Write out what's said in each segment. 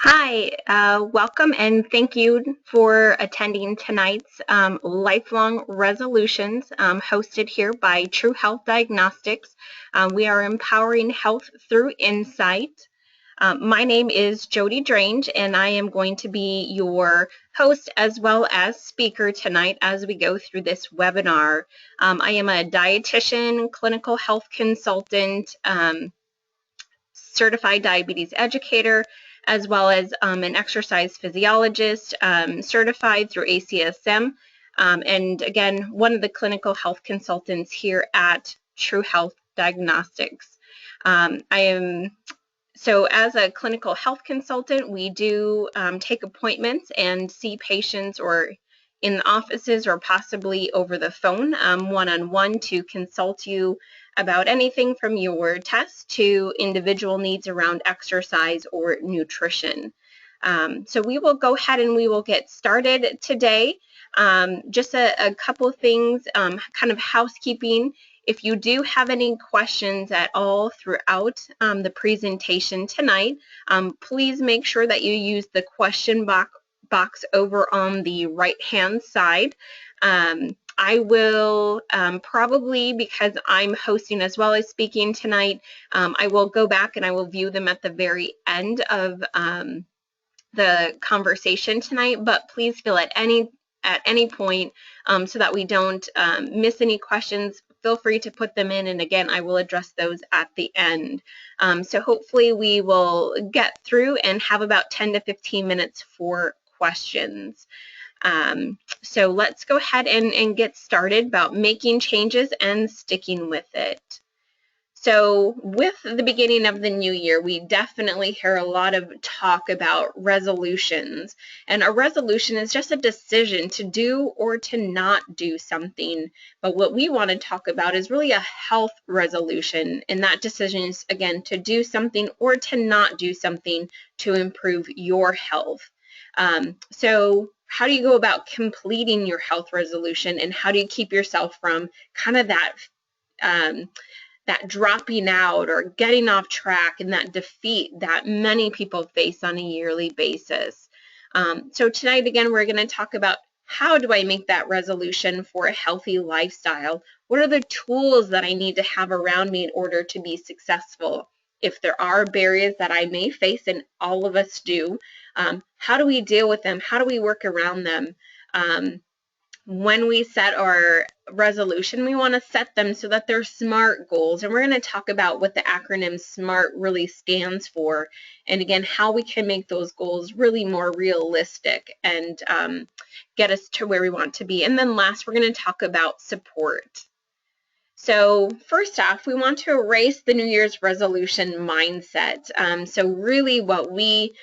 Hi, welcome and thank you for attending tonight's Lifelong Resolutions hosted here by True Health Diagnostics. We are empowering health through insight. My name is Jody Drange, and I am going to be your host as well as speaker tonight as we go through this webinar. I am a dietitian, clinical health consultant, certified diabetes educator, as well as an exercise physiologist certified through ACSM. And again, one of the clinical health consultants here at True Health Diagnostics. So as a clinical health consultant, we do take appointments and see patients or in the offices or possibly over the phone one-on-one to consult you about anything from your tests to individual needs around exercise or nutrition. So we will go ahead and we will get started today. Just a couple of things, kind of housekeeping. If you do have any questions at all throughout the presentation tonight, please make sure that you use the question box over on the right-hand side. I will probably, because I'm hosting as well as speaking tonight, I will go back and I will view them at the very end of the conversation tonight, but please feel at any point so that we don't miss any questions. Feel free to put them in, and again, I will address those at the end. So hopefully we will get through and have about 10 to 15 minutes for questions. So let's go ahead and get started about making changes and sticking with it. So with the beginning of the new year, we definitely hear a lot of talk about resolutions. And a resolution is just a decision to do or to not do something. But what we want to talk about is really a health resolution. And that decision is, again, to do something or to not do something to improve your health. So how do you go about completing your health resolution, and how do you keep yourself from kind of that dropping out or getting off track and that defeat that many people face on a yearly basis? So tonight, again, we're going to talk about how do I make that resolution for a healthy lifestyle? What are the tools that I need to have around me in order to be successful? If there are barriers that I may face, and all of us do, how do we deal with them? How do we work around them? When we set our resolution, we want to set them so that they're SMART goals. And we're going to talk about what the acronym SMART really stands for. And again, how we can make those goals really more realistic and get us to where we want to be. And then last, we're going to talk about support. So first off, we want to erase the New Year's resolution mindset. So really what we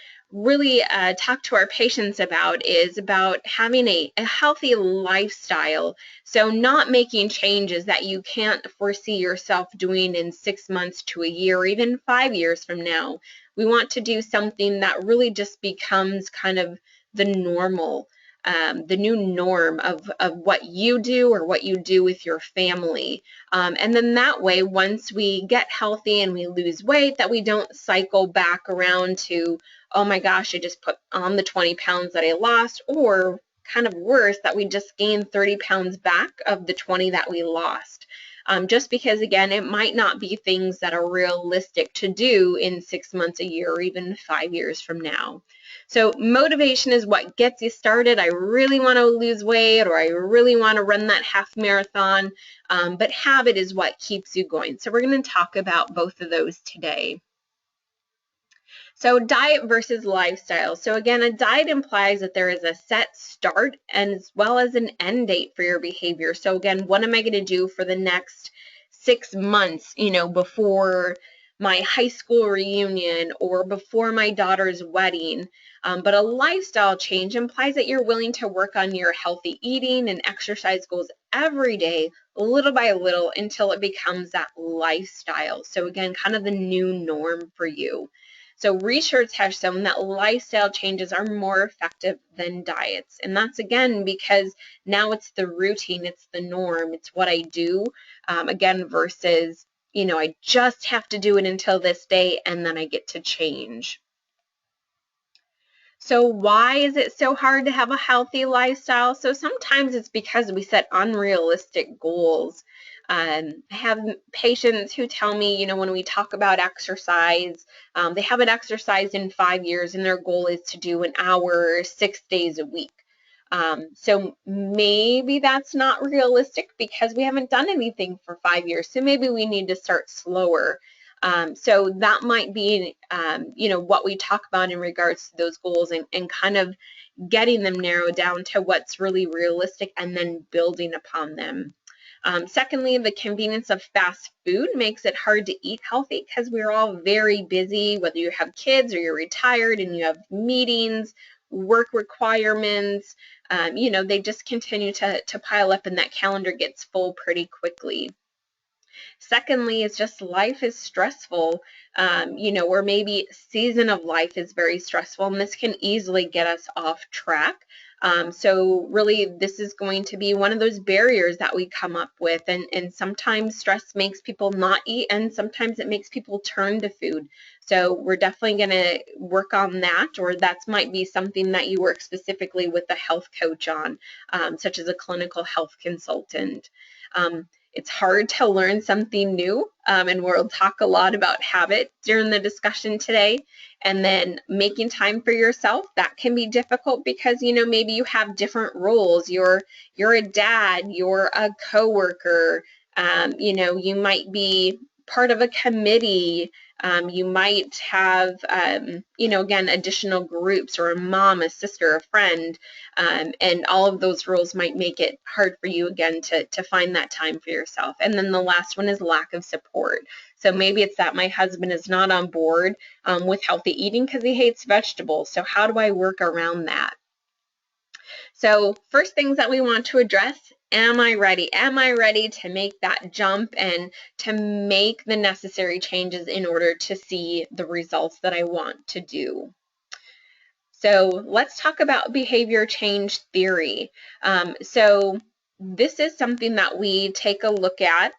talk to our patients about is about having a healthy lifestyle. So not making changes that you can't foresee yourself doing in 6 months to a year or even 5 years from now. We want to do something that really just becomes kind of the normal, the new norm of what you do or what you do with your family. And then that way, once we get healthy and we lose weight, that we don't cycle back around to, oh my gosh, I just put on the 20 pounds that I lost, or kind of worse, that we just gained 30 pounds back of the 20 that we lost. Just because, again, it might not be things that are realistic to do in 6 months, a year, or even 5 years from now. So motivation is what gets you started. I really want to lose weight, or I really want to run that half marathon, but habit is what keeps you going. So we're going to talk about both of those today. So diet versus lifestyle. So again, a diet implies that there is a set start as well as an end date for your behavior. So again, what am I going to do for the next 6 months, before my high school reunion or before my daughter's wedding? But a lifestyle change implies that you're willing to work on your healthy eating and exercise goals every day, little by little, until it becomes that lifestyle. So again, kind of the new norm for you. So research has shown that lifestyle changes are more effective than diets. And that's, again, because now it's the routine, it's the norm, it's what I do, again, versus, I just have to do it until this day and then I get to change. So why is it so hard to have a healthy lifestyle? So sometimes it's because we set unrealistic goals. I have patients who tell me, when we talk about exercise, they haven't exercised in 5 years and their goal is to do an hour, 6 days a week. So maybe that's not realistic because we haven't done anything for 5 years. So maybe we need to start slower. So that might be, what we talk about in regards to those goals and kind of getting them narrowed down to what's really realistic and then building upon them. Secondly, the convenience of fast food makes it hard to eat healthy because we're all very busy, whether you have kids or you're retired and you have meetings, work requirements, they just continue to pile up and that calendar gets full pretty quickly. Secondly, it's just life is stressful, or maybe season of life is very stressful, and this can easily get us off track. So really, this is going to be one of those barriers that we come up with, and sometimes stress makes people not eat, and sometimes it makes people turn to food. So we're definitely going to work on that, or that might be something that you work specifically with a health coach on, such as a clinical health consultant. It's hard to learn something new, and we'll talk a lot about habit during the discussion today. And then making time for yourself, that can be difficult because, maybe you have different roles. You're a dad, you're a coworker, you might be part of a committee. You might have, again, additional groups or a mom, a sister, a friend, and all of those roles might make it hard for you, again, to find that time for yourself. And then the last one is lack of support. So maybe it's that my husband is not on board with healthy eating because he hates vegetables. So how do I work around that? So first things that we want to address, am I ready? Am I ready to make that jump and to make the necessary changes in order to see the results that I want to do? So let's talk about behavior change theory. So this is something that we take a look at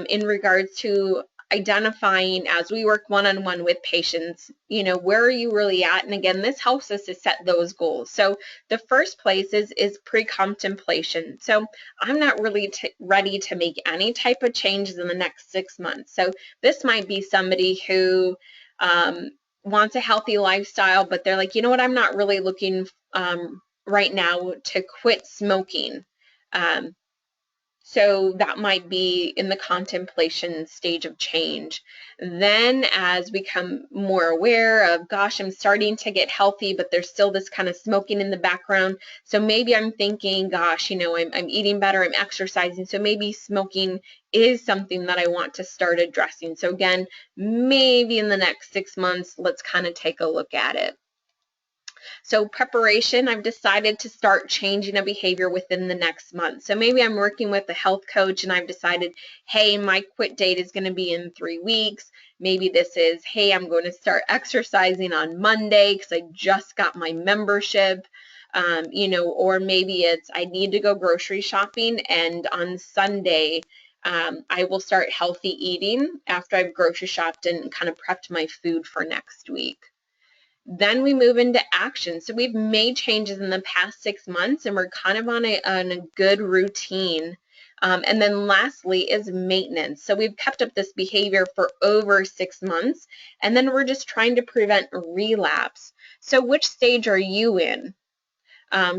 in regards to identifying as we work one-on-one with patients, where are you really at? And again, this helps us to set those goals. So the first place is pre-contemplation. So I'm not really ready to make any type of changes in the next 6 months. So this might be somebody who wants a healthy lifestyle, but they're like, you know what, I'm not really looking right now to quit smoking. So that might be in the contemplation stage of change. Then as we become more aware of, gosh, I'm starting to get healthy, but there's still this kind of smoking in the background. So maybe I'm thinking, gosh, I'm eating better, I'm exercising. So maybe smoking is something that I want to start addressing. So again, maybe in the next 6 months, let's kind of take a look at it. So preparation, I've decided to start changing a behavior within the next month. So maybe I'm working with a health coach and I've decided, hey, my quit date is going to be in 3 weeks. Maybe this is, hey, I'm going to start exercising on Monday because I just got my membership. Or maybe it's I need to go grocery shopping and on Sunday I will start healthy eating after I've grocery shopped and kind of prepped my food for next week. Then we move into action. So we've made changes in the past 6 months and we're kind of on a good routine. And then lastly is maintenance. So we've kept up this behavior for over 6 months and then we're just trying to prevent relapse. So which stage are you in?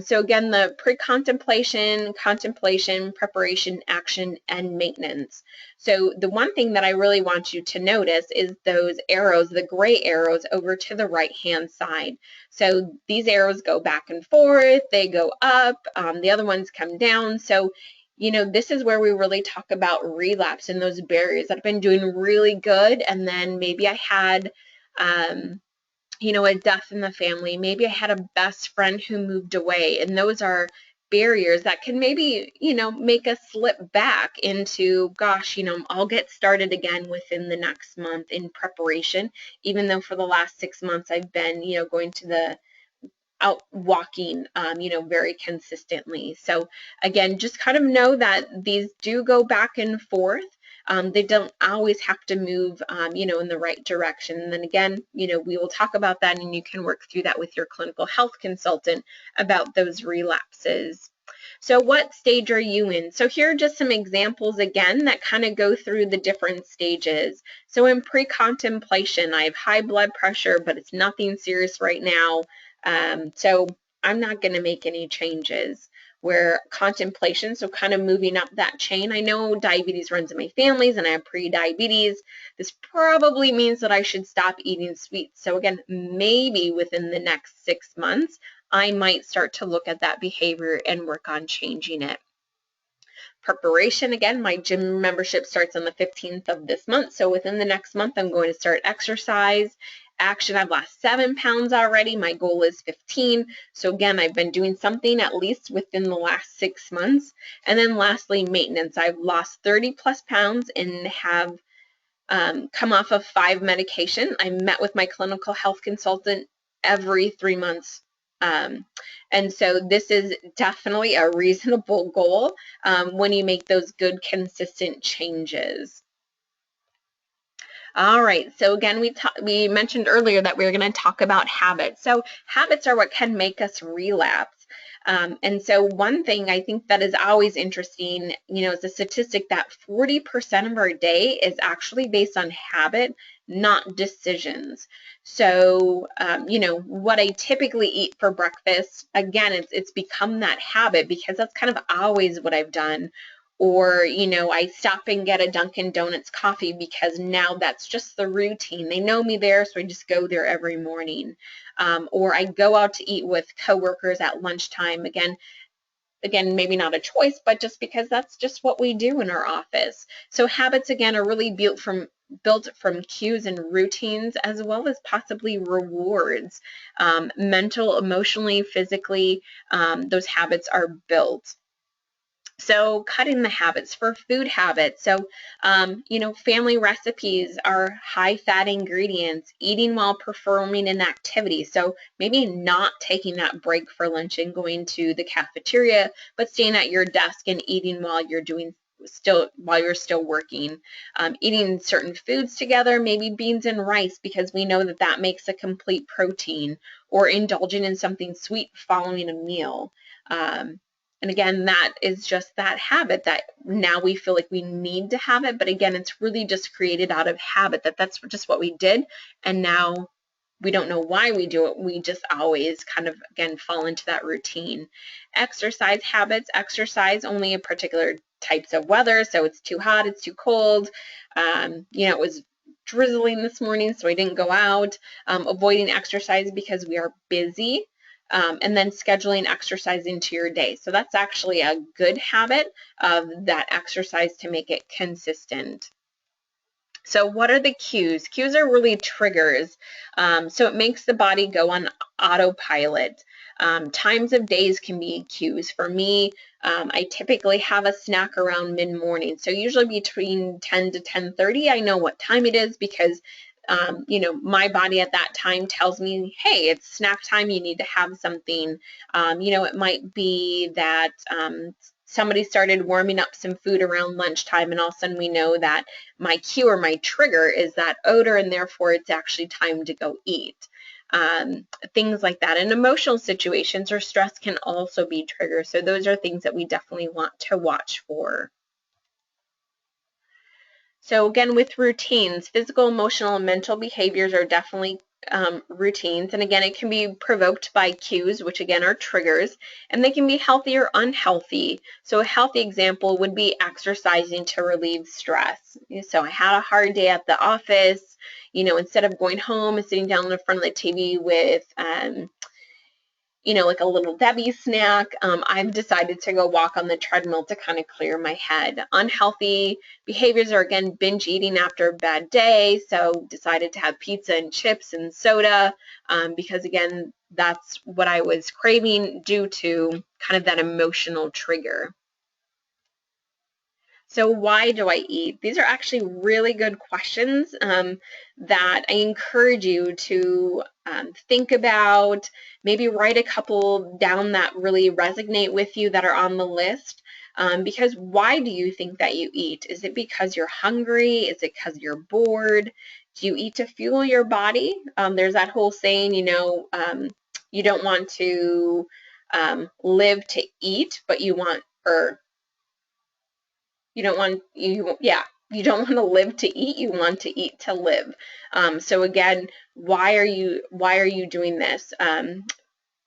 So again, the pre-contemplation, contemplation, preparation, action, and maintenance. So the one thing that I really want you to notice is those arrows, the gray arrows over to the right-hand side. So these arrows go back and forth, they go up, the other ones come down. So this is where we really talk about relapse and those barriers. I've been doing really good, and then maybe I had a death in the family. Maybe I had a best friend who moved away, and those are barriers that can maybe, make us slip back into, gosh, I'll get started again within the next month in preparation, even though for the last 6 months I've been, going to the out walking, very consistently. So again, just kind of know that these do go back and forth. They don't always have to move, you know, in the right direction. And then again, you know, we will talk about that, and you can work through that with your clinical health consultant about those relapses. So what stage are you in? So here are just some examples again that kind of go through the different stages. So in pre-contemplation, I have high blood pressure, but it's nothing serious right now. So I'm not going to make any changes. Where contemplation, so kind of moving up that chain. I know diabetes runs in my families and I have pre-diabetes. This probably means that I should stop eating sweets. So again, maybe within the next 6 months, I might start to look at that behavior and work on changing it. Preparation, again, my gym membership starts on the 15th of this month. So within the next month, I'm going to start exercise. Action, I've lost 7 pounds already. My goal is 15. So again, I've been doing something at least within the last 6 months. And then lastly, maintenance. I've lost 30 plus pounds and have come off of 5 medication. I met with my clinical health consultant every 3 months. And so this is definitely a reasonable goal when you make those good, consistent changes. All right, so again, we mentioned earlier that we were going to talk about habits. So habits are what can make us relapse. And so one thing I think that is always interesting, you know, is the statistic that 40% of our day is actually based on habit, not decisions. So, you know, what I typically eat for breakfast, again, it's become that habit because that's kind of always what I've done. Or, you know, I stop and get a Dunkin' Donuts coffee because now that's just the routine. They know me there, so I just go there every morning. Or I go out to eat with coworkers at lunchtime. Again, maybe not a choice, but just because that's just what we do in our office. So habits, again, are really built from cues and routines, as well as possibly rewards. Mental, emotionally, physically, those habits are built. So cutting the habits for food habits. So, you know, family recipes are high fat ingredients, eating while performing an activity. So maybe not taking that break for lunch and going to the cafeteria, but staying at your desk and eating while you're still working. Eating certain foods together, maybe beans and rice, because we know that that makes a complete protein, or indulging in something sweet following a meal. And again, that is just that habit that now we feel like we need to have it. But again, it's really just created out of habit, that's just what we did. And now we don't know why we do it. We just always kind of, again, fall into that routine. Exercise habits, exercise only in particular types of weather. So it's too hot, it's too cold. You know, it was drizzling this morning, so I didn't go out. Avoiding exercise because we are busy. And then scheduling exercise into your day. So that's actually a good habit of that exercise to make it consistent. So what are the cues? Cues are really triggers. So it makes the body go on autopilot. Times of days can be cues. For me, I typically have a snack around mid-morning. So usually between 10 to 10:30, I know what time it is because you know, my body at that time tells me, hey, it's snack time, you need to have something. You know, it might be that somebody started warming up some food around lunchtime, and all of a sudden we know that my cue or my trigger is that odor, and therefore it's actually time to go eat. Things like that. And emotional situations or stress can also be triggers. So those are things that we definitely want to watch for. So again, with routines, physical, emotional, and mental behaviors are definitely routines. And again, it can be provoked by cues, which again are triggers, and they can be healthy or unhealthy. So a healthy example would be exercising to relieve stress. So I had a hard day at the office, you know, instead of going home and sitting down in front of the TV with you know, like a little Debbie snack, I've decided to go walk on the treadmill to kind of clear my head. Unhealthy behaviors are, again, binge eating after a bad day, so decided to have pizza and chips and soda because, again, that's what I was craving due to kind of that emotional trigger. So why do I eat? These are actually really good questions that I encourage you to think about, maybe write a couple down that really resonate with you that are on the list. Because why do you think that you eat? Is it because you're hungry? Is it because you're bored? Do you eat to fuel your body? There's that whole saying, you don't want to live to eat, but you want, or you don't want, you don't want to live to eat, you want to eat to live. So again, why are you doing this?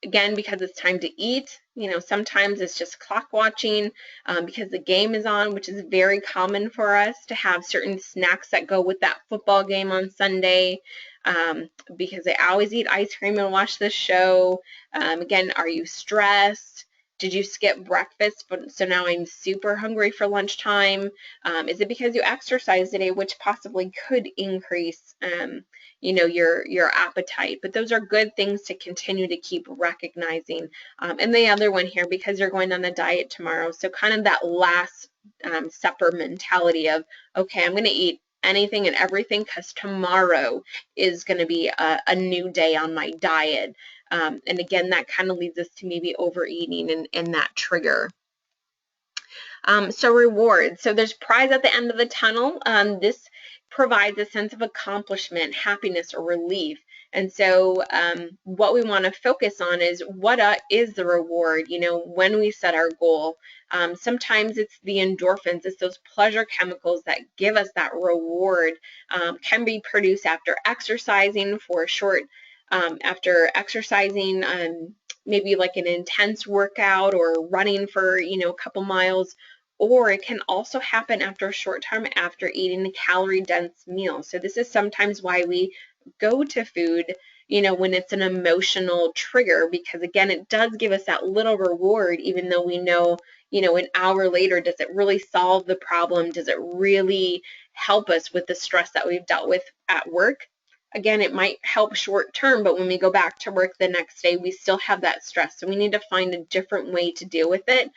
Again, because it's time to eat. Sometimes it's just clock watching because the game is on, which is very common for us to have certain snacks that go with that football game on Sunday, because I always eat ice cream and watch this show. Again, are you stressed? Did you skip breakfast, so now I'm super hungry for lunchtime? Is it because you exercised today, which possibly could increase your appetite? But those are good things to continue to keep recognizing. And the other one here, because you're going on a diet tomorrow, so kind of that last supper mentality of, okay, I'm going to eat anything and everything because tomorrow is going to be a new day on my diet. And again, that kind of leads us to maybe overeating and that trigger. So rewards. So there's prize at the end of the tunnel. This provides a sense of accomplishment, happiness, or relief. And so what we want to focus on is what is the reward, when we set our goal. Sometimes it's the endorphins, it's those pleasure chemicals that give us that reward, can be produced after exercising for a short, after exercising, maybe like an intense workout or running for, a couple miles. Or it can also happen after a short time after eating a calorie-dense meal. So this is sometimes why we go to food, when it's an emotional trigger, because again, it does give us that little reward, even though we know, an hour later, does it really solve the problem? Does it really help us with the stress that we've dealt with at work? Again, it might help short term, but when we go back to work the next day, we still have that stress. So we need to find a different way to deal with it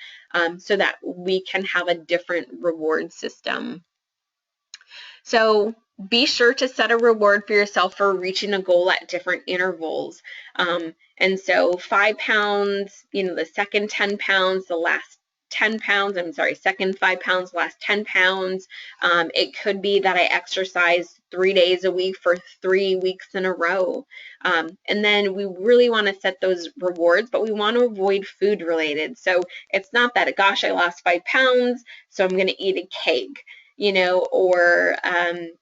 so that we can have a different reward system. So be sure to set a reward for yourself for reaching a goal at different intervals. And so 5 pounds, the second 10 pounds, the last 10 pounds, second 5 pounds, last 10 pounds. It could be that I exercise 3 days a week for 3 weeks in a row. And then we really want to set those rewards, but we want to avoid food related. So it's not that, gosh, I lost 5 pounds, so I'm going to eat a cake. Or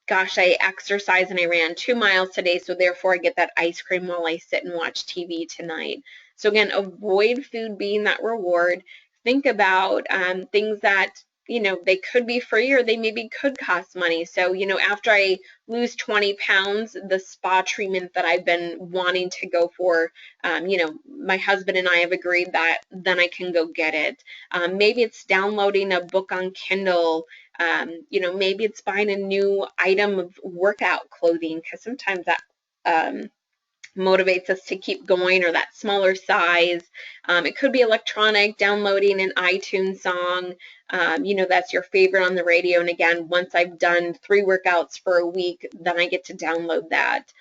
gosh, I exercised and I ran 2 miles today, so therefore I get that ice cream while I sit and watch TV tonight. So again, avoid food being that reward. Think about things that, they could be free or they maybe could cost money. So, after I lose 20 pounds, the spa treatment that I've been wanting to go for, my husband and I have agreed that then I can go get it. Maybe it's downloading a book on Kindle. Maybe it's buying a new item of workout clothing, because sometimes that motivates us to keep going, or that smaller size. It could be electronic, downloading an iTunes song, that's your favorite on the radio. And again, once I've done 3 workouts for a week, then I get to download that.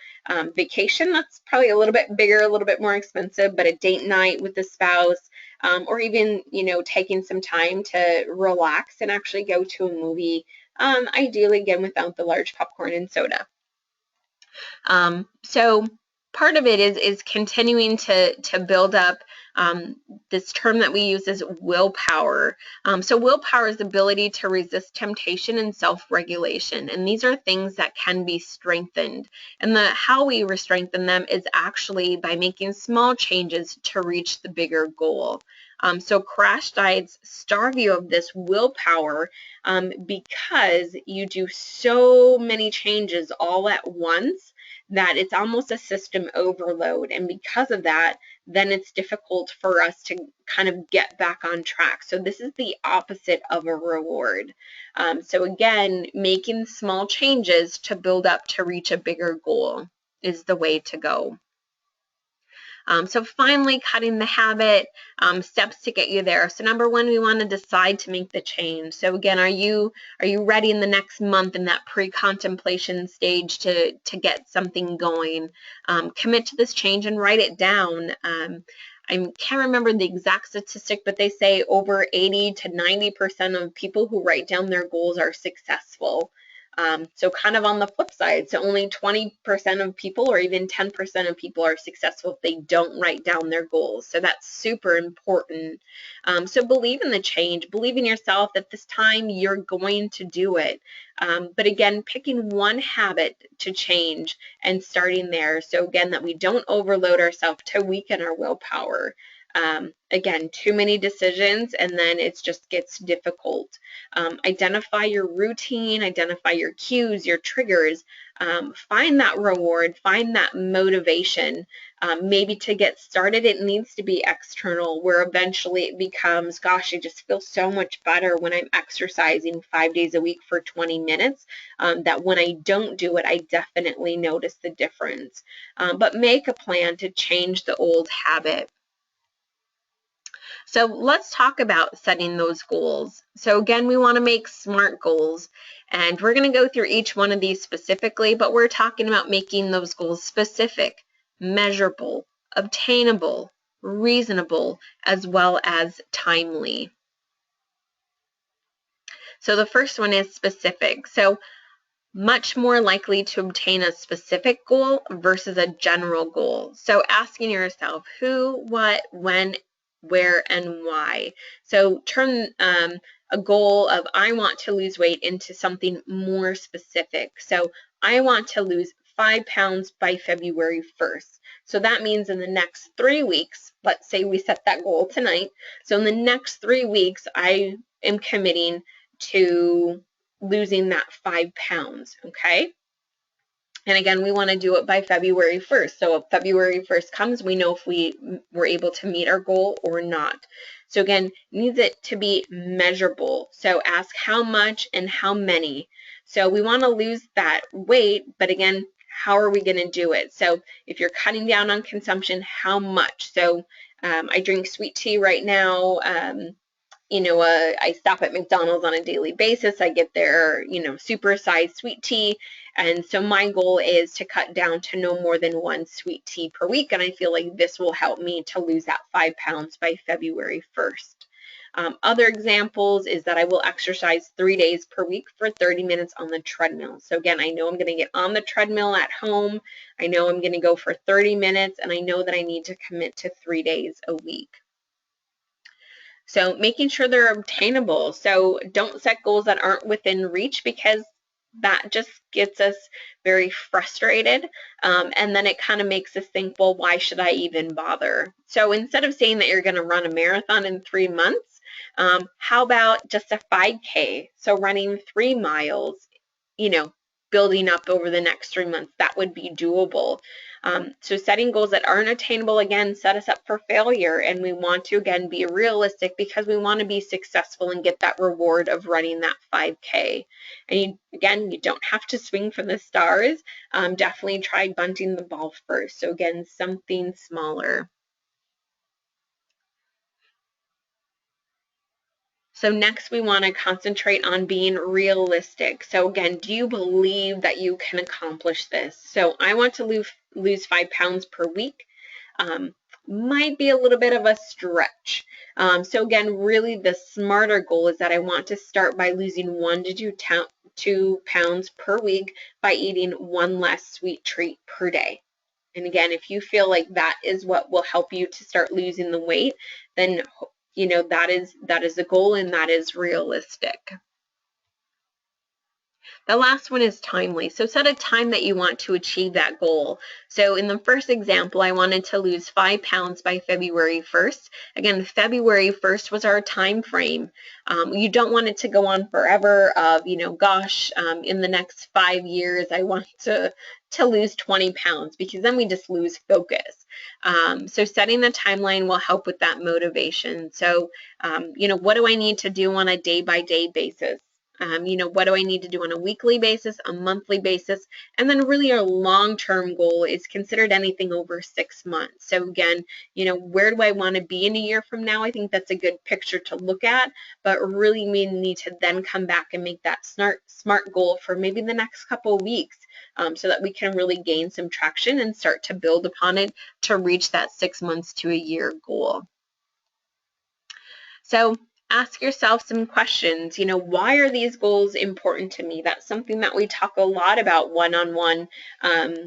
Vacation, that's probably a little bit bigger, a little bit more expensive, but a date night with the spouse, or even, taking some time to relax and actually go to a movie, ideally, again, without the large popcorn and soda. So part of it is continuing to build up this term that we use is willpower. So willpower is the ability to resist temptation and self-regulation, and these are things that can be strengthened. And how we strengthen them is actually by making small changes to reach the bigger goal. So crash diets starve you of this willpower because you do so many changes all at once that it's almost a system overload. And because of that, then it's difficult for us to kind of get back on track. So this is the opposite of a reward. So again, making small changes to build up to reach a bigger goal is the way to go. So finally, cutting the habit, steps to get you there. So number 1, we want to decide to make the change. So again, are you ready in the next month in that pre-contemplation stage to get something going? Commit to this change and write it down. I can't remember the exact statistic, but they say over 80 to 90% of people who write down their goals are successful. So kind of on the flip side, so only 20% of people or even 10% of people are successful if they don't write down their goals. So that's super important. So believe in the change, believe in yourself that this time you're going to do it. But again, picking one habit to change and starting there. So again, that we don't overload ourselves to weaken our willpower. Again, too many decisions and then it just gets difficult. Identify your routine, identify your cues, your triggers, find that reward, find that motivation. Maybe to get started, it needs to be external, where eventually it becomes, gosh, I just feel so much better when I'm exercising 5 days a week for 20 minutes, that when I don't do it, I definitely notice the difference. But make a plan to change the old habit. So let's talk about setting those goals. So again, we want to make SMART goals, and we're going to go through each one of these specifically, but we're talking about making those goals specific, measurable, obtainable, reasonable, as well as timely. So the first one is specific. So much more likely to obtain a specific goal versus a general goal. So asking yourself who, what, when, where, and why. So turn a goal of I want to lose weight into something more specific. So I want to lose 5 pounds by February 1st. So that means in the next 3 weeks, let's say we set that goal tonight. So in the next 3 weeks, I am committing to losing that 5 pounds, okay? And again, we want to do it by February 1st. So if February 1st comes, we know if we were able to meet our goal or not. So again, needs it to be measurable. So ask how much and how many. So we want to lose that weight, but again, how are we going to do it? So if you're cutting down on consumption, how much? So I drink sweet tea right now. I stop at McDonald's on a daily basis. I get their, supersized sweet tea. And so my goal is to cut down to no more than 1 sweet tea per week. And I feel like this will help me to lose that 5 pounds by February 1st. Other examples is that I will exercise 3 days per week for 30 minutes on the treadmill. So again, I know I'm going to get on the treadmill at home. I know I'm going to go for 30 minutes, and I know that I need to commit to 3 days a week. So making sure they're obtainable. So don't set goals that aren't within reach, because that just gets us very frustrated. And then it kind of makes us think, well, why should I even bother? So instead of saying that you're going to run a marathon in 3 months, how about just a 5K? So running 3 miles, building up over the next 3 months, that would be doable. So setting goals that aren't attainable, again, set us up for failure. And we want to, again, be realistic, because we want to be successful and get that reward of running that 5K. And again, you don't have to swing for the stars. Definitely try bunting the ball first. So again, something smaller. So next, we want to concentrate on being realistic. So again, do you believe that you can accomplish this? So I want to lose 5 pounds per week. Might be a little bit of a stretch. So again, really the smarter goal is that I want to start by losing 1 to 2 pounds per week by eating 1 less sweet treat per day. And again, if you feel like that is what will help you to start losing the weight, then that is a goal, and that is realistic. The last one is timely. So set a time that you want to achieve that goal. So in the first example, I wanted to lose 5 pounds by February 1st. Again, February 1st was our time frame. You don't want it to go on forever of, in the next 5 years, I want to lose 20 pounds, because then we just lose focus. So setting the timeline will help with that motivation. So, what do I need to do on a day-by-day basis? You know, what do I need to do on a weekly basis, a monthly basis? And then really our long-term goal is considered anything over 6 months. So again, you know, where do I want to be in a year from now? I think that's a good picture to look at, but really we need to then come back and make that smart goal for maybe the next couple of weeks, so that we can really gain some traction and start to build upon it to reach that 6 months to a year goal. So ask yourself some questions. You know, why are these goals important to me? That's something that we talk a lot about one-on-one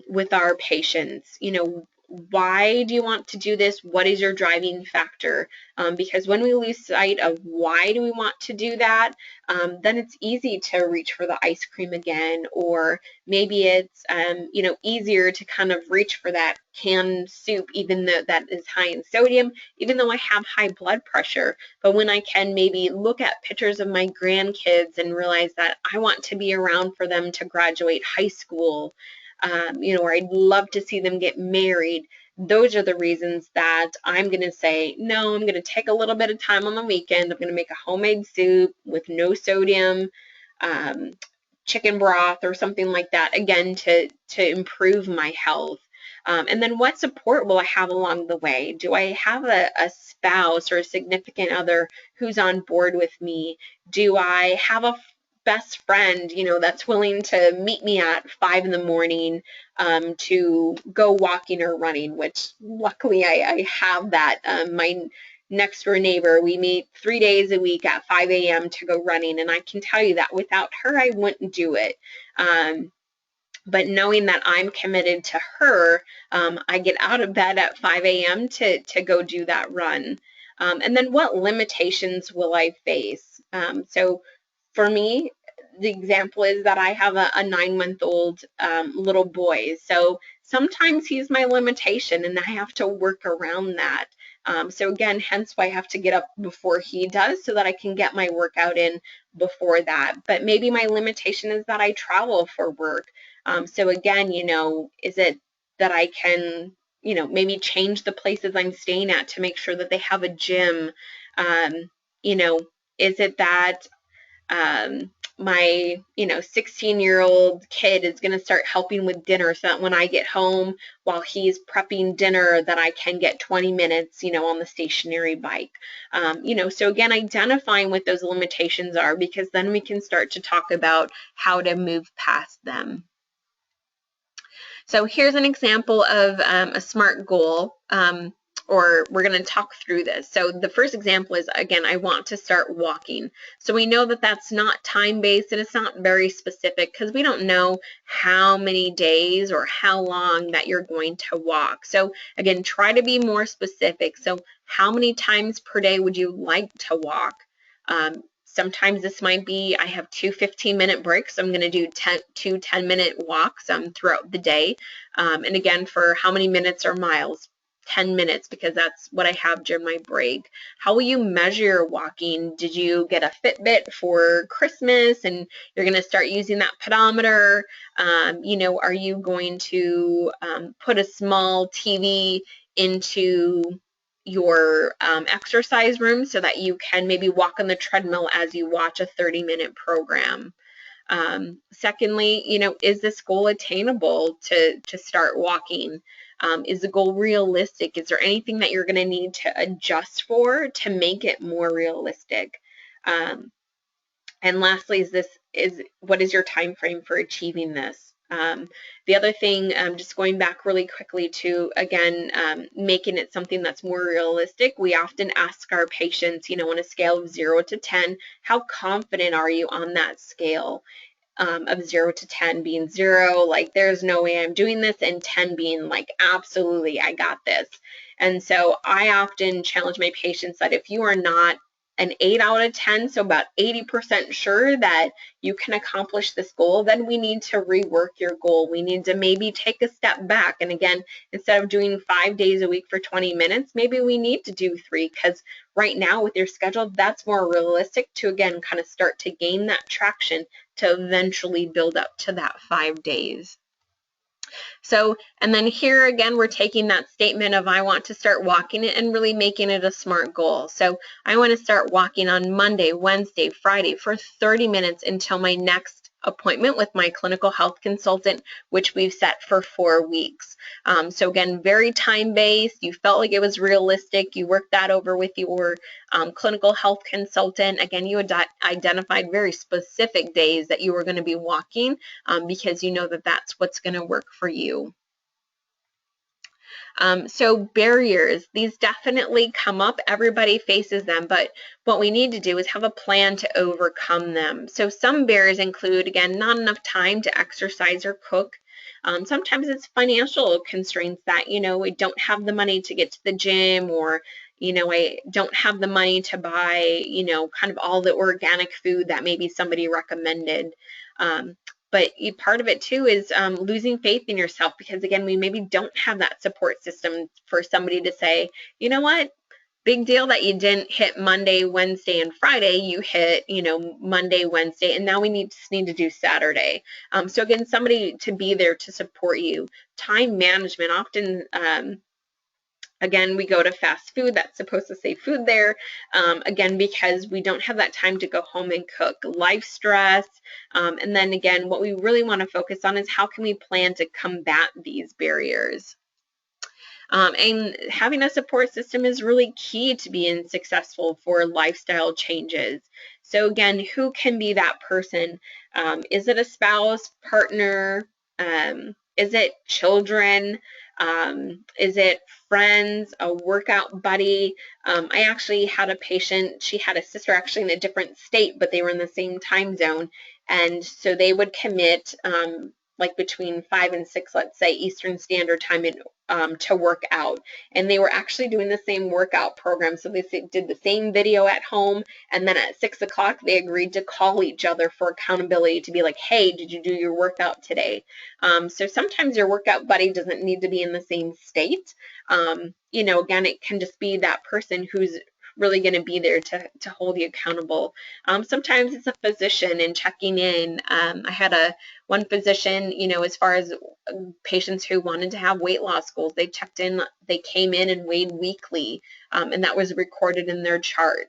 with our patients. You know, why do you want to do this? What is your driving factor? Because when we lose sight of why do we want to do that, then it's easy to reach for the ice cream again, or maybe it's you know, easier to kind of reach for that canned soup, even though that is high in sodium, even though I have high blood pressure. But when I can maybe look at pictures of my grandkids and realize that I want to be around for them to graduate high school, you know, or I'd love to see them get married, those are the reasons that I'm going to say, no, I'm going to take a little bit of time on the weekend. I'm going to make a homemade soup with no sodium, chicken broth or something like that, again, to improve my health. And then what support will I have along the way? Do I have a spouse or a significant other who's on board with me? Do I have a best friend, you know, that's willing to meet me at 5 in the morning to go walking or running, which luckily I have that. My next door neighbor, we meet 3 days a week at 5 a.m. to go running, and I can tell you that without her, I wouldn't do it. But knowing that I'm committed to her, I get out of bed at 5 a.m. to go do that run. And then what limitations will I face? So for me, the example is that I have a 9-month-old little boy. So sometimes he's my limitation and I have to work around that. So again, hence why I have to get up before he does so that I can get my workout in before that. But maybe my limitation is that I travel for work. So again, you know, is it that I can, you know, maybe change the places I'm staying at to make sure that they have a gym? You know, is it that my, you know, 16-year-old kid is going to start helping with dinner so that when I get home while he's prepping dinner that I can get 20 minutes, you know, on the stationary bike. You know, so again, identifying what those limitations are, because then we can start to talk about how to move past them. So here's an example of a SMART goal, or we're going to talk through this. So the first example is, again, I want to start walking. So we know that that's not time-based and it's not very specific because we don't know how many days or how long that you're going to walk. So again, try to be more specific. So how many times per day would you like to walk? Sometimes this might be, I have 2 15-minute breaks. I'm going to do 2 10-minute walks throughout the day. And again, for how many minutes or miles? 10 minutes, because that's what I have during my break. How will you measure your walking? Did you get a Fitbit for Christmas and you're going to start using that pedometer? You know, are you going to put a small TV into your exercise room so that you can maybe walk on the treadmill as you watch a 30-minute program? Secondly, you know, is this goal attainable to start walking? Is the goal realistic? Is there anything that you're going to need to adjust for to make it more realistic? And lastly, what is your time frame for achieving this? The other thing, just going back really quickly to, again, making it something that's more realistic, we often ask our patients, you know, on a scale of 0 to 10, how confident are you on that scale? Of 0 to 10 being 0, like there's no way I'm doing this, and 10 being like absolutely I got this. And so I often challenge my patients that if you are not an 8 out of 10, so about 80% sure that you can accomplish this goal, then we need to rework your goal. We need to maybe take a step back. And again, instead of doing 5 days a week for 20 minutes, maybe we need to do 3, because right now with your schedule, that's more realistic to, again, kind of start to gain that traction to eventually build up to that 5 days. So, and then here again, we're taking that statement of I want to start walking it and really making it a SMART goal. So I want to start walking on Monday, Wednesday, Friday for 30 minutes until my next appointment with my clinical health consultant, which we've set for 4 weeks. So again, very time-based. You felt like it was realistic. You worked that over with your clinical health consultant. Again, you identified very specific days that you were going to be walking because you know that that's what's going to work for you. So barriers, these definitely come up. Everybody faces them, but what we need to do is have a plan to overcome them. So some barriers include, again, not enough time to exercise or cook. Sometimes it's financial constraints that, we don't have the money to get to the gym, or, I don't have the money to buy, kind of all the organic food that maybe somebody recommended. But part of it too is losing faith in yourself, because again, we maybe don't have that support system for somebody to say, you know what, big deal that you didn't hit Monday, Wednesday, and Friday. You hit, Monday, Wednesday, and now we just need to do Saturday. So again, somebody to be there to support you. Time management, often again, we go to fast food that's supposed to say food there, again, because we don't have that time to go home and cook. Life stress, and then again, what we really want to focus on is how can we plan to combat these barriers. And having a support system is really key to being successful for lifestyle changes. So again, who can be that person? Is it a spouse, partner? Is it children? Is it friends, a workout buddy? I actually had a patient, she had a sister actually in a different state, but they were in the same time zone. And so they would commit like between 5 and 6, let's say, Eastern Standard Time to work out. And they were actually doing the same workout program. So they did the same video at home, and then at 6 o'clock, they agreed to call each other for accountability to be like, hey, did you do your workout today? So sometimes your workout buddy doesn't need to be in the same state. Again, it can just be that person who's really going to be there to hold you accountable. Sometimes it's a physician and checking in. I had one physician, as far as patients who wanted to have weight loss goals, they checked in, they came in and weighed weekly, and that was recorded in their chart.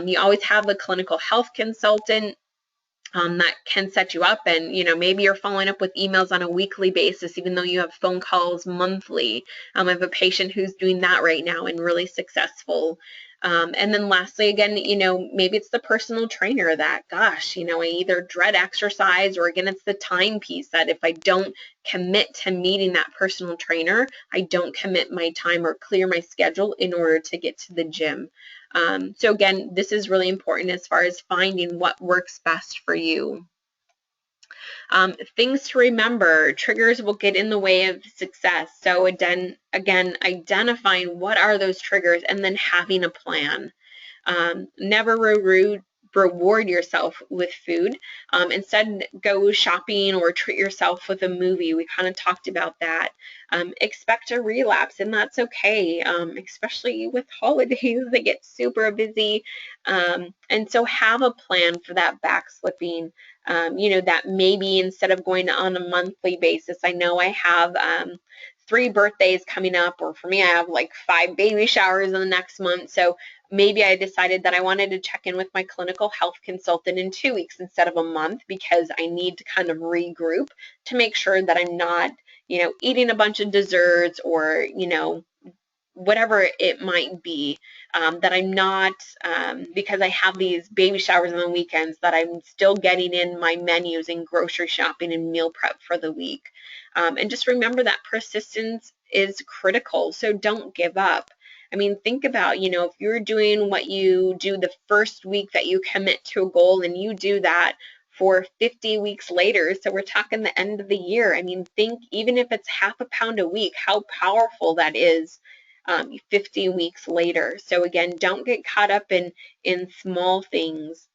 You always have a clinical health consultant that can set you up, and maybe you're following up with emails on a weekly basis, even though you have phone calls monthly. I have a patient who's doing that right now and really successful. And then lastly, again, maybe it's the personal trainer that, gosh, I either dread exercise, or again, it's the time piece that if I don't commit to meeting that personal trainer, I don't commit my time or clear my schedule in order to get to the gym. So again, this is really important as far as finding what works best for you. Things to remember, triggers will get in the way of success. So again, identifying what are those triggers and then having a plan. Never reward yourself with food. Instead, go shopping or treat yourself with a movie. We kind of talked about that. Expect a relapse, and that's okay, especially with holidays. They get super busy. And so have a plan for that backslipping. That maybe instead of going on a monthly basis, I know I have 3 birthdays coming up, or for me, I have like 5 baby showers in the next month. So maybe I decided that I wanted to check in with my clinical health consultant in 2 weeks instead of a month, because I need to kind of regroup to make sure that I'm not, eating a bunch of desserts, or, whatever it might be, that I'm not, because I have these baby showers on the weekends, that I'm still getting in my menus and grocery shopping and meal prep for the week. And just remember that persistence is critical, so don't give up. I mean, think about, if you're doing what you do the first week that you commit to a goal, and you do that for 50 weeks later, so we're talking the end of the year. I mean, think, even if it's half a pound a week, how powerful that is 50 weeks later. So again, don't get caught up in small things.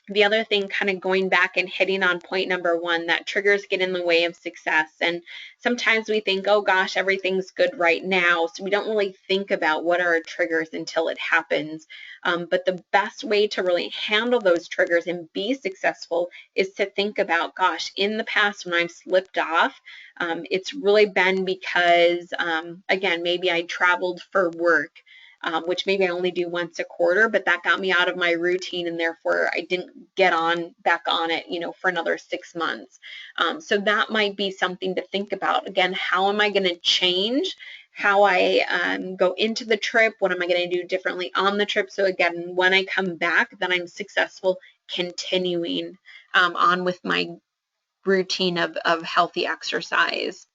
the other thing, kind of going back and hitting on point number one, that triggers get in the way of success. And sometimes we think, oh gosh, everything's good right now, so we don't really think about what are our triggers until it happens. But the best way to really handle those triggers and be successful is to think about, gosh, in the past when I've slipped off, it's really been because, again, maybe I traveled for work, which maybe I only do once a quarter, but that got me out of my routine, and therefore I didn't get back on it, for another 6 months. So that might be something to think about. Again, how am I going to change how I go into the trip? What am I going to do differently on the trip? So again, when I come back, then I'm successful continuing on with my routine of healthy exercise.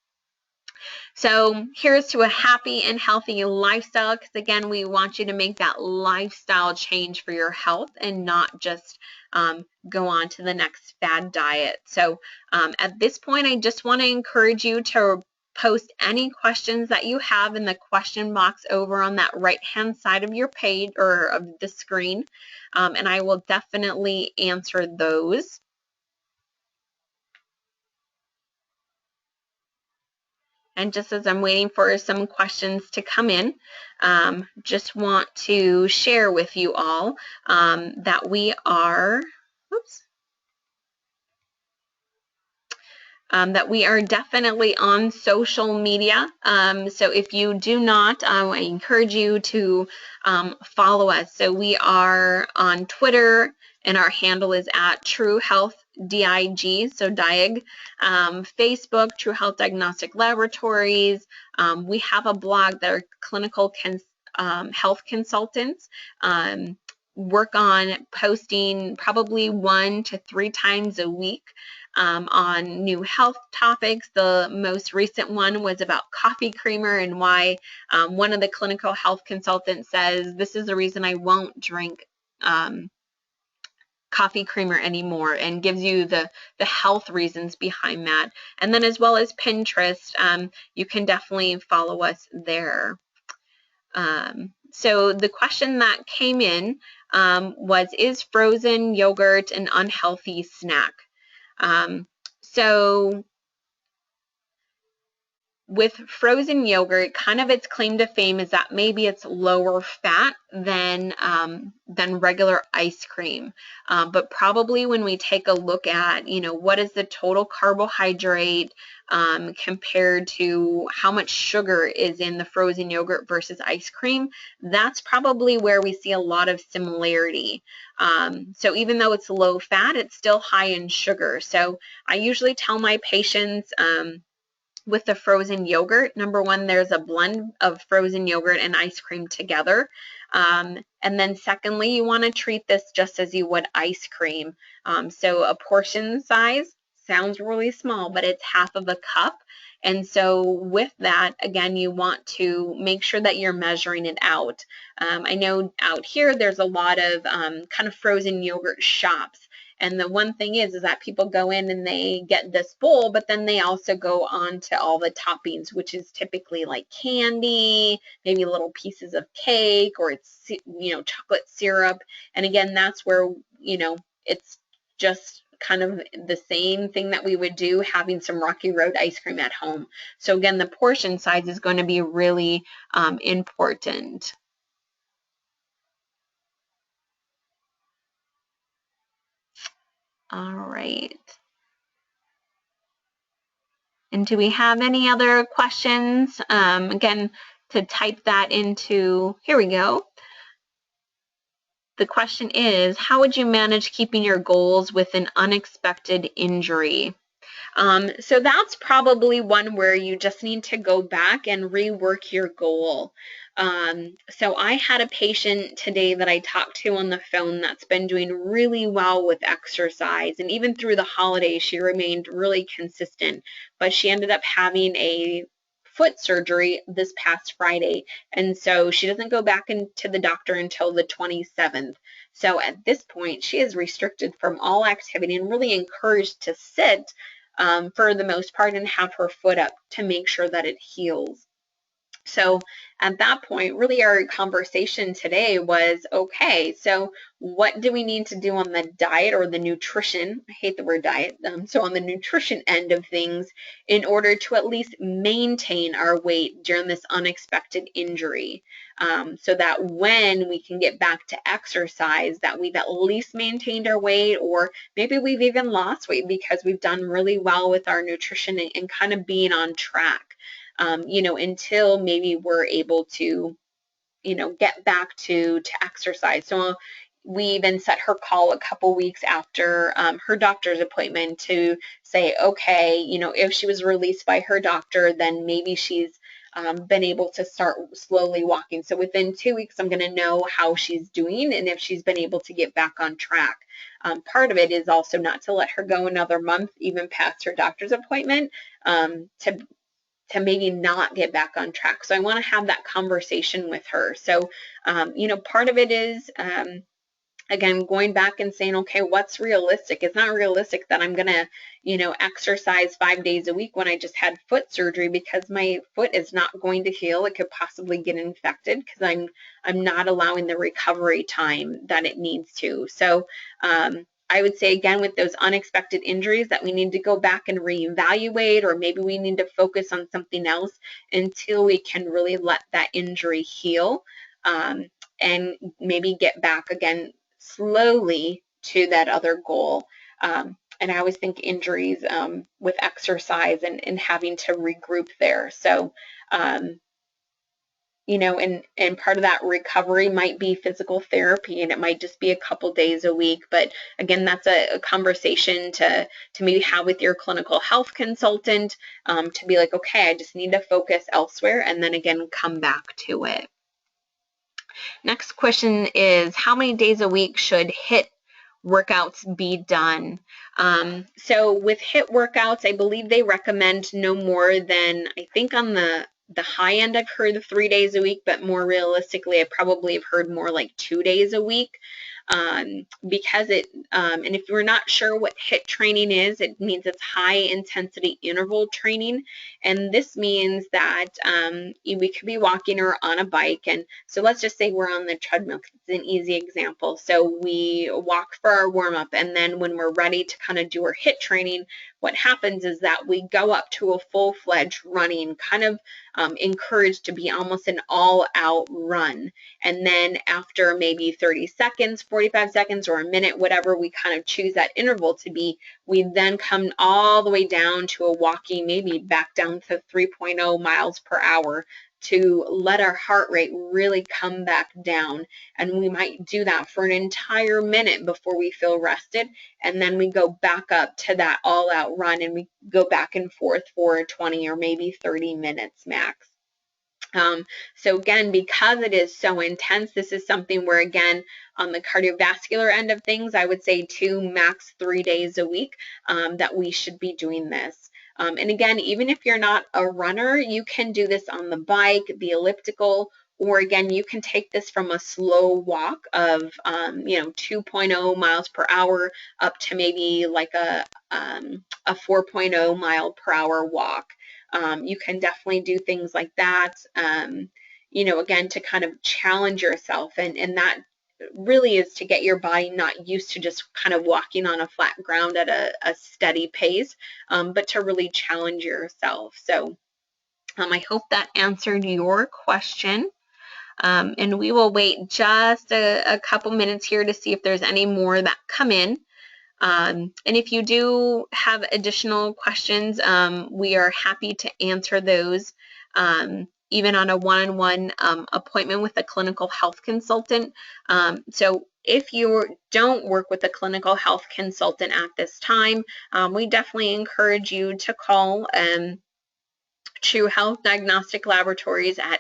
So here's to a happy and healthy lifestyle, because again, we want you to make that lifestyle change for your health and not just go on to the next fad diet. So at this point, I just want to encourage you to post any questions that you have in the question box over on that right-hand side of your page or of the screen, and I will definitely answer those. And just as I'm waiting for some questions to come in, just want to share with you all that we are, that we are definitely on social media. So if you do not, I encourage you to follow us. So we are on Twitter, and our handle is at True Health DIG, so DIG. Facebook, True Health Diagnostic Laboratories. We have a blog that our clinical health consultants work on posting probably 1 to 3 times a week on new health topics. The most recent one was about coffee creamer and why one of the clinical health consultants says, this is the reason I won't drink coffee creamer anymore, and gives you the health reasons behind that. And then as well as Pinterest, you can definitely follow us there. So the question that came in was, is frozen yogurt an unhealthy snack? So with frozen yogurt, kind of its claim to fame is that maybe it's lower fat than regular ice cream. But probably when we take a look at, what is the total carbohydrate compared to how much sugar is in the frozen yogurt versus ice cream, that's probably where we see a lot of similarity. So even though it's low fat, it's still high in sugar. So I usually tell my patients, with the frozen yogurt, number one, there's a blend of frozen yogurt and ice cream together. And then secondly, you want to treat this just as you would ice cream. So a portion size sounds really small, but it's half of a cup. And so with that, again, you want to make sure that you're measuring it out. I know out here there's a lot of kind of frozen yogurt shops. And the one thing is that people go in and they get this bowl, but then they also go on to all the toppings, which is typically like candy, maybe little pieces of cake, or it's, chocolate syrup. And again, that's where, it's just kind of the same thing that we would do having some Rocky Road ice cream at home. So again, the portion size is going to be really important. All right. And do we have any other questions? Again, to type that into, here we go. The question is, how would you manage keeping your goals with an unexpected injury? So that's probably one where you just need to go back and rework your goal. So I had a patient today that I talked to on the phone that's been doing really well with exercise, and even through the holidays she remained really consistent, but she ended up having a foot surgery this past Friday, and so she doesn't go back into the doctor until the 27th. So at this point she is restricted from all activity and really encouraged to sit for the most part and have her foot up to make sure that it heals. So at that point, really our conversation today was, okay, so what do we need to do on the diet or the nutrition? I hate the word diet. So on the nutrition end of things in order to at least maintain our weight during this unexpected injury, so that when we can get back to exercise, that we've at least maintained our weight, or maybe we've even lost weight because we've done really well with our nutrition and kind of being on track. Until maybe we're able to, get back to exercise. So we even set her call a couple weeks after her doctor's appointment to say, okay, if she was released by her doctor, then maybe she's been able to start slowly walking. So within 2 weeks, I'm going to know how she's doing and if she's been able to get back on track. Part of it is also not to let her go another month, even past her doctor's appointment, to maybe not get back on track. So I want to have that conversation with her. So, part of it is, again, going back and saying, okay, what's realistic? It's not realistic that I'm going to, exercise 5 days a week when I just had foot surgery, because my foot is not going to heal. It could possibly get infected because I'm not allowing the recovery time that it needs to. So, I would say, again, with those unexpected injuries, that we need to go back and reevaluate, or maybe we need to focus on something else until we can really let that injury heal, and maybe get back again slowly to that other goal. And I always think injuries with exercise and having to regroup there. So, and part of that recovery might be physical therapy, and it might just be a couple days a week. But again, that's a conversation to maybe have with your clinical health consultant, to be like, okay, I just need to focus elsewhere, and then again, come back to it. Next question is, how many days a week should HIIT workouts be done? So with HIIT workouts, I believe they recommend no more than, I think on the high end, I've heard 3 days a week, but more realistically, I probably have heard more like 2 days a week. Because and if you're not sure what HIIT training is, it means it's high intensity interval training. And this means that we could be walking or on a bike. And so let's just say we're on the treadmill. It's an easy example. So we walk for our warm up, and then when we're ready to kind of do our HIIT training, what happens is that we go up to a full-fledged running, kind of encouraged to be almost an all-out run. And then after maybe 30 seconds, 45 seconds, or a minute, whatever we kind of choose that interval to be, we then come all the way down to a walking, maybe back down to 3.0 miles per hour, to let our heart rate really come back down. And we might do that for an entire minute before we feel rested. And then we go back up to that all-out run, and we go back and forth for 20 or maybe 30 minutes max. So again, because it is so intense, this is something where, again, on the cardiovascular end of things, I would say 2, max 3 days a week that we should be doing this. And again, even if you're not a runner, you can do this on the bike, the elliptical, or again, you can take this from a slow walk of 2.0 miles per hour up to maybe like a 4.0 mile per hour walk. You can definitely do things like that, again, to kind of challenge yourself. And that really is to get your body not used to just kind of walking on a flat ground at a steady pace, but to really challenge yourself. So I hope that answered your question. And we will wait just a couple minutes here to see if there's any more that come in. And if you do have additional questions, we are happy to answer those, even on a one-on-one appointment with a clinical health consultant. So if you don't work with a clinical health consultant at this time, we definitely encourage you to call True Health Diagnostic Laboratories at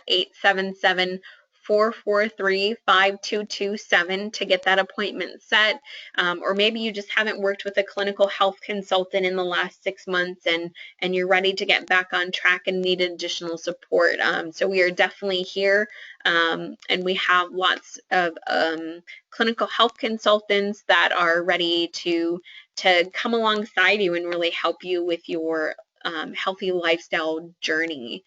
877-443-5227 to get that appointment set. Or maybe you just haven't worked with a clinical health consultant in the last 6 months and you're ready to get back on track and need additional support. So we are definitely here, and we have lots of clinical health consultants that are ready to come alongside you and really help you with your healthy lifestyle journey.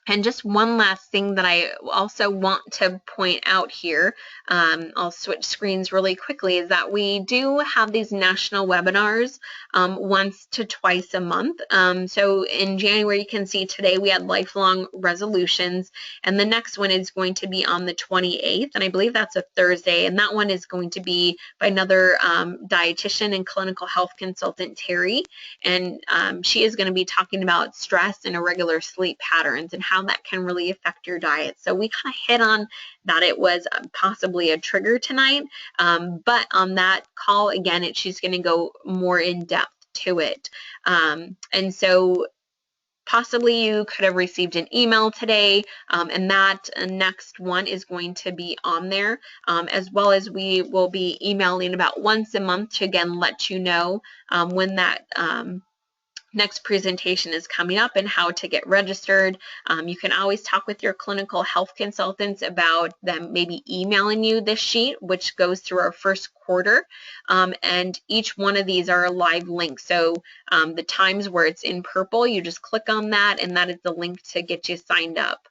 And just one last thing that I also want to point out here, I'll switch screens really quickly, is that we do have these national webinars once to twice a month. So in January, you can see today we had lifelong resolutions, and the next one is going to be on the 28th, and I believe that's a Thursday, and that one is going to be by another dietitian and clinical health consultant, Terry, and she is going to be talking about stress and irregular sleep patterns and how that can really affect your diet. So we kind of hit on that it was possibly a trigger tonight, but on that call, again, she's going to go more in depth to it. And so possibly you could have received an email today, and that next one is going to be on there, as well as we will be emailing about once a month to again let you know when that next presentation is coming up and how to get registered. You can always talk with your clinical health consultants about them maybe emailing you this sheet, which goes through our first quarter, and each one of these are a live link. So the times where it's in purple, you just click on that, and that is the link to get you signed up.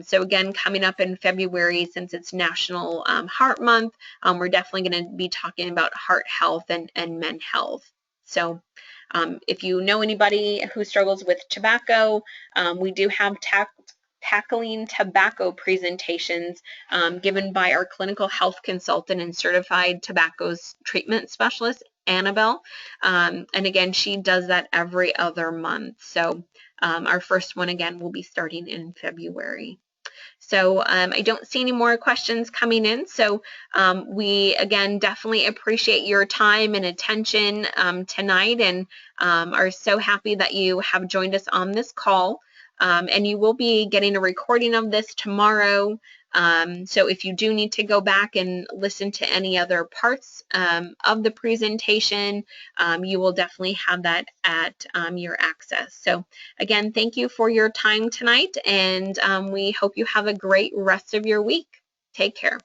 So again, coming up in February, since it's National Heart Month, we're definitely going to be talking about heart health and men's health. So if you know anybody who struggles with tobacco, we do have tackling tobacco presentations given by our clinical health consultant and certified tobacco treatment specialist, Annabelle. And again, she does that every other month. So our first one, again, will be starting in February. So I don't see any more questions coming in. So we, again, definitely appreciate your time and attention tonight, and are so happy that you have joined us on this call. And you will be getting a recording of this tomorrow. So if you do need to go back and listen to any other parts of the presentation, you will definitely have that at your access. So again, thank you for your time tonight, and we hope you have a great rest of your week. Take care.